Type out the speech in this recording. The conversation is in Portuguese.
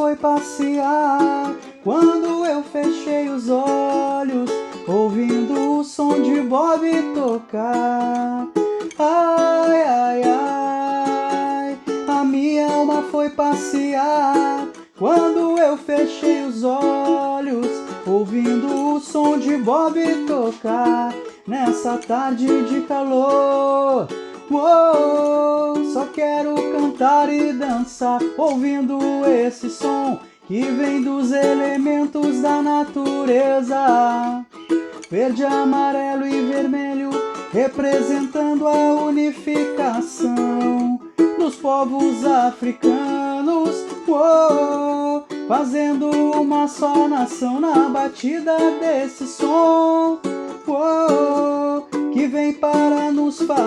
foi passear quando eu fechei os olhos, ouvindo o som de Bob tocar. Ai, ai, ai, a minha alma foi passear quando eu fechei os olhos, ouvindo o som de Bob tocar. Nessa tarde de calor, uou, só quero cantar e dançar, ouvindo esse som que vem dos elementos da natureza. Verde, amarelo e vermelho, representando a unificação dos povos africanos, uou, fazendo uma só nação na batida desse som, uou, que vem para nos fazer